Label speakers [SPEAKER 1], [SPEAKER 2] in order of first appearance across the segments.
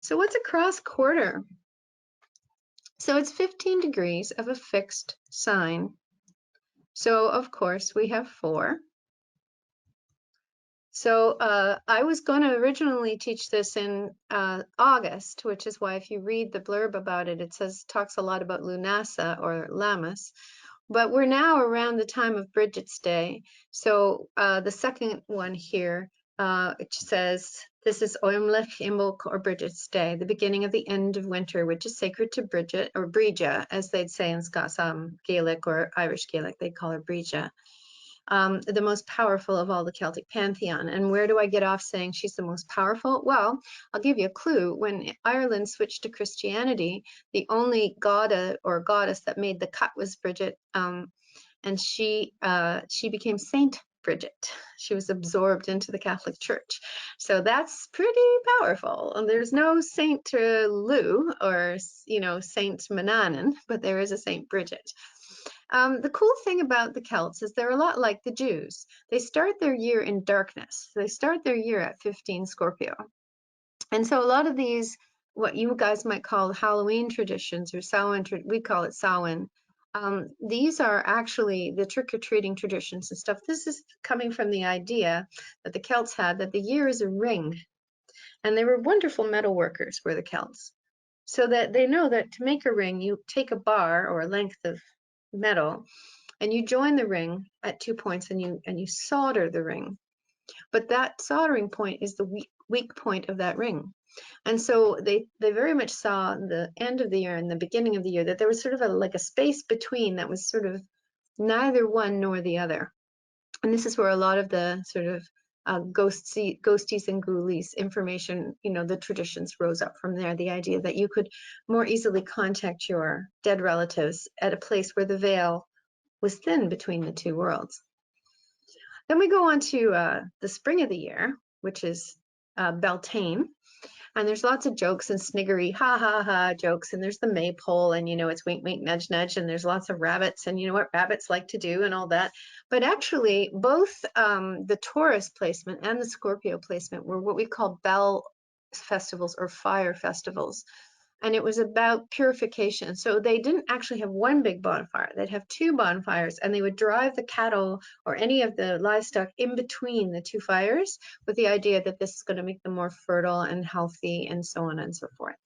[SPEAKER 1] So what's a cross quarter? So it's 15 degrees of a fixed sign. So of course we have 4. So I was going to originally teach this in August, which is why if you read the blurb about it, it talks a lot about Lughnasah or Lammas. But we're now around the time of Bridget's Day. So the second one here, it says, this is Oimlich and Beltane or Bridget's Day, the beginning of the end of winter, which is sacred to Bridget, or Brija, as they'd say in Scots, Gaelic or Irish Gaelic, they'd call her Brija. The most powerful of all the Celtic pantheon. And where do I get off saying she's the most powerful? Well, I'll give you a clue. When Ireland switched to Christianity, the only god or goddess that made the cut was Bridget, and she became Saint Bridget. She was absorbed into the Catholic Church. So that's pretty powerful. And there's no Saint Lou or, Saint Mananan, but there is a Saint Bridget. The cool thing about the Celts is they're a lot like the Jews. They start their year in darkness. They start their year at 15 Scorpio. And so a lot of these, what you guys might call Halloween traditions or Samhain, we call it Samhain, these are actually the trick-or-treating traditions and stuff. This is coming from the idea that the Celts had that the year is a ring. And they were wonderful metal workers, were the Celts. So that they know that to make a ring, you take a bar or a length of metal and you join the ring at 2 points and you solder the ring. But that soldering point is the weak point of that ring. And so they very much saw the end of the year and the beginning of the year that there was sort of like a space between that was sort of neither one nor the other. And this is where a lot of the sort of ghosties and ghoulies information, the traditions rose up from there. The idea that you could more easily contact your dead relatives at a place where the veil was thin between the two worlds. Then we go on to the spring of the year, which is Beltane. And there's lots of jokes and sniggery, ha, ha, ha jokes. And there's the maypole and, it's wink, wink, nudge, nudge. And there's lots of rabbits and what rabbits like to do and all that. But actually, both the Taurus placement and the Scorpio placement were what we call bell festivals or fire festivals. And it was about purification. So they didn't actually have one big bonfire. They'd have 2 bonfires, and they would drive the cattle or any of the livestock in between the 2 fires with the idea that this is going to make them more fertile and healthy and so on and so forth.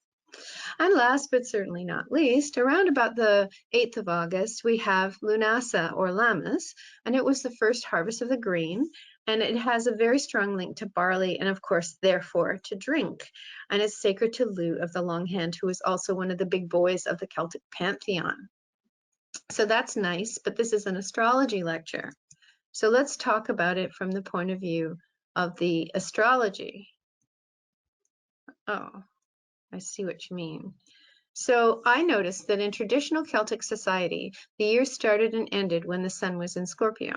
[SPEAKER 1] And last but certainly not least, around about the 8th of August, we have Lughnasah or Lammas, and it was the first harvest of the grain. And it has a very strong link to barley and, of course, therefore, to drink. And it's sacred to Lugh of the Long Hand, who is also one of the big boys of the Celtic pantheon. So that's nice, but this is an astrology lecture. So let's talk about it from the point of view of the astrology. Oh, I see what you mean. So I noticed that in traditional Celtic society, the year started and ended when the sun was in Scorpio.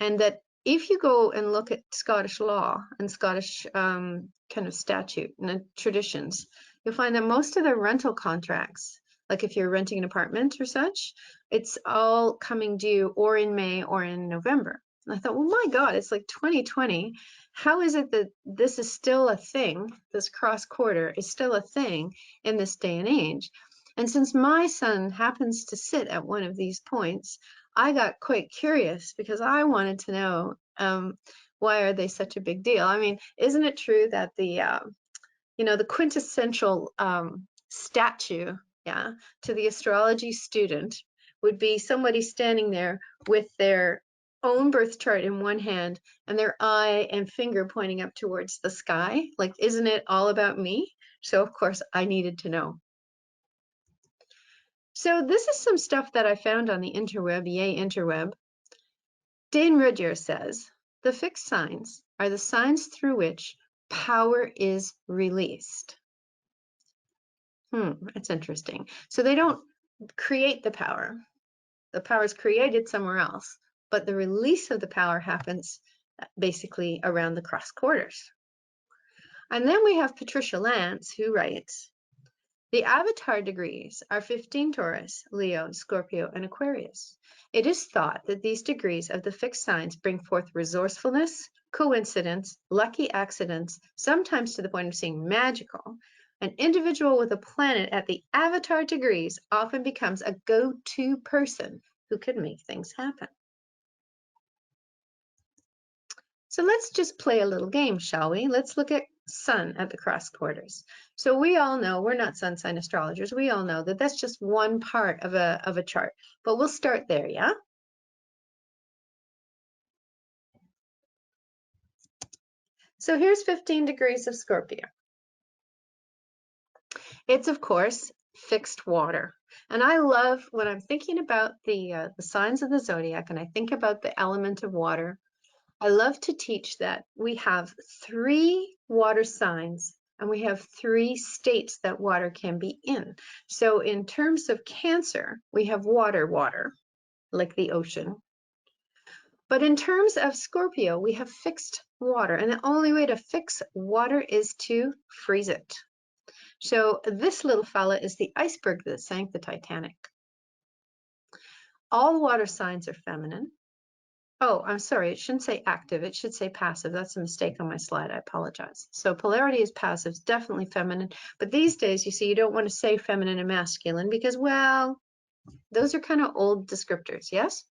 [SPEAKER 1] And that if you go and look at Scottish law and Scottish kind of statute and traditions, you'll find that most of the rental contracts, like if you're renting an apartment or such, it's all coming due or in May or in November. And I thought, well, my God, it's like 2020. How is it that this is still a thing? This cross quarter is still a thing in this day and age. And since my son happens to sit at one of these points, I got quite curious because I wanted to know why are they such a big deal? I mean, isn't it true that the quintessential statue, to the astrology student would be somebody standing there with their own birth chart in one hand and their eye and finger pointing up towards the sky? Like, isn't it all about me? So of course I needed to know. So this is some stuff that I found on the interweb, yay interweb. Dane Rudyard says, the fixed signs are the signs through which power is released. That's interesting. So they don't create the power. The power is created somewhere else, but the release of the power happens basically around the cross quarters. And then we have Patricia Lance, who writes, the avatar degrees are 15 Taurus, Leo, Scorpio, and Aquarius. It is thought that these degrees of the fixed signs bring forth resourcefulness, coincidence, lucky accidents, sometimes to the point of seeming magical, An individual with a planet at the avatar degrees often becomes a go-to person who can make things happen. So let's just play a little game, shall we? Let's look at Sun at the cross quarters. So we all know, we're not sun sign astrologers, we all know that that's just one part of a chart, but we'll start there, yeah? So here's 15 degrees of Scorpio. It's, of course, fixed water. And I love when I'm thinking about the signs of the zodiac and I think about the element of water, I love to teach that we have 3 water signs and we have 3 states that water can be in. So in terms of Cancer, we have water, like the ocean. But in terms of Scorpio, we have fixed water. And the only way to fix water is to freeze it. So this little fella is the iceberg that sank the Titanic. All water signs are feminine. Oh, I'm sorry, it shouldn't say active, it should say passive. That's a mistake on my slide, I apologize. So polarity is passive, it's definitely feminine. But these days, you see, you don't want to say feminine and masculine because, well, those are kind of old descriptors, yes?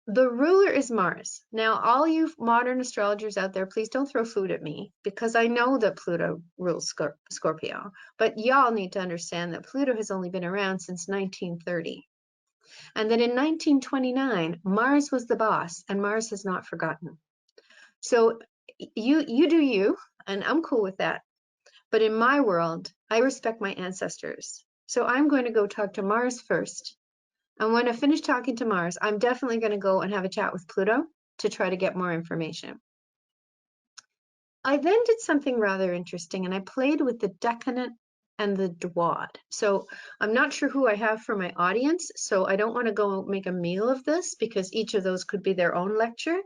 [SPEAKER 1] The ruler is Mars. Now, all you modern astrologers out there, please don't throw food at me because I know that Pluto rules Scorpio. But y'all need to understand that Pluto has only been around since 1930. And that in 1929, Mars was the boss and Mars has not forgotten. So you do you, and I'm cool with that. But in my world, I respect my ancestors. So I'm going to go talk to Mars first. And when I finish talking to Mars, I'm definitely going to go and have a chat with Pluto to try to get more information. I then did something rather interesting and I played with the decadent and the Duad. So I'm not sure who I have for my audience, so I don't want to go make a meal of this because each of those could be their own lecture.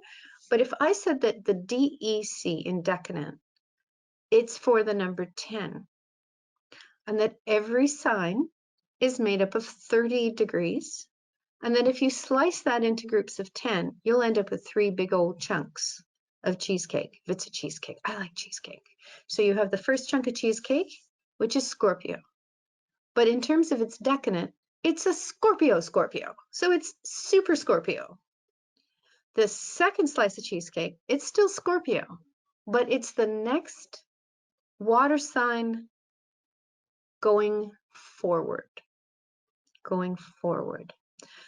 [SPEAKER 1] But if I said that the DEC in decadent, it's for the number 10, and that every sign is made up of 30 degrees, and that if you slice that into groups of 10, you'll end up with 3 big old chunks of cheesecake. If it's a cheesecake, I like cheesecake. So you have the first chunk of cheesecake, which is Scorpio. But in terms of its decadent, it's a Scorpio. So it's super Scorpio. The second slice of cheesecake, it's still Scorpio, but it's the next water sign going forward.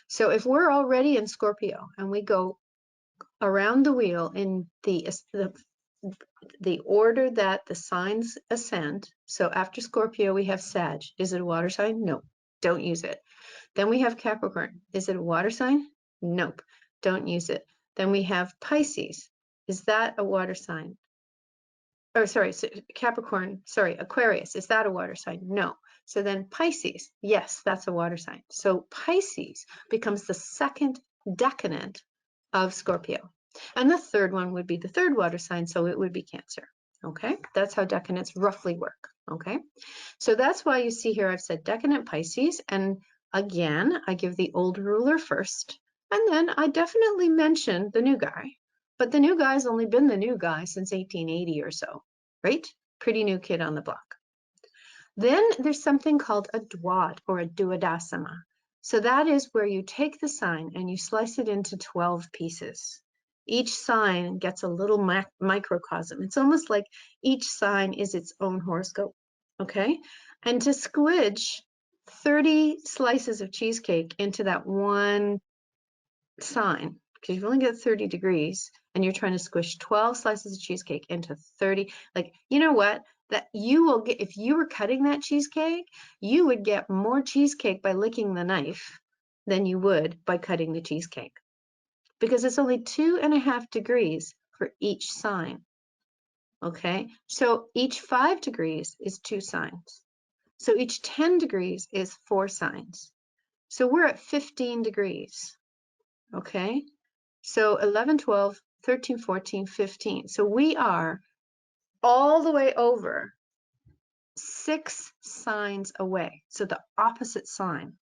[SPEAKER 1] So if we're already in Scorpio and we go around the wheel in the order that the signs ascend, so after Scorpio we have Sag. Is it a water sign? No, don't use it. Then we have Capricorn. Is it a water sign? Nope, don't use it. Then we have Pisces. Is that a water sign? Or sorry, Capricorn, sorry, Aquarius. Is that a water sign? No. So then Pisces, yes, that's a water sign. So Pisces becomes the second decadent of Scorpio. And the third one would be the third water sign, so it would be Cancer. Okay, that's how decadents roughly work. Okay, so that's why you see here I've said decadent Pisces, and again, I give the old ruler first, and then I definitely mention the new guy. But the new guy's only been the new guy since 1880 or so, right? Pretty new kid on the block. Then there's something called a Duad or a Duidasama. So that is where you take the sign and you slice it into 12 pieces. Each sign gets a little microcosm. It's almost like each sign is its own horoscope, okay? And to squidge 30 slices of cheesecake into that one sign, because you've only got 30 degrees and you're trying to squish 12 slices of cheesecake into 30, like, you know what? That you will get, if you were cutting that cheesecake, you would get more cheesecake by licking the knife than you would by cutting the cheesecake. Because it's only 2.5 degrees for each sign. Okay, so each 5 degrees is 2 signs. So each 10 degrees is 4 signs. So we're at 15 degrees. Okay, so 11, 12, 13, 14, 15. So we are all the way over 6 signs away. So the opposite sign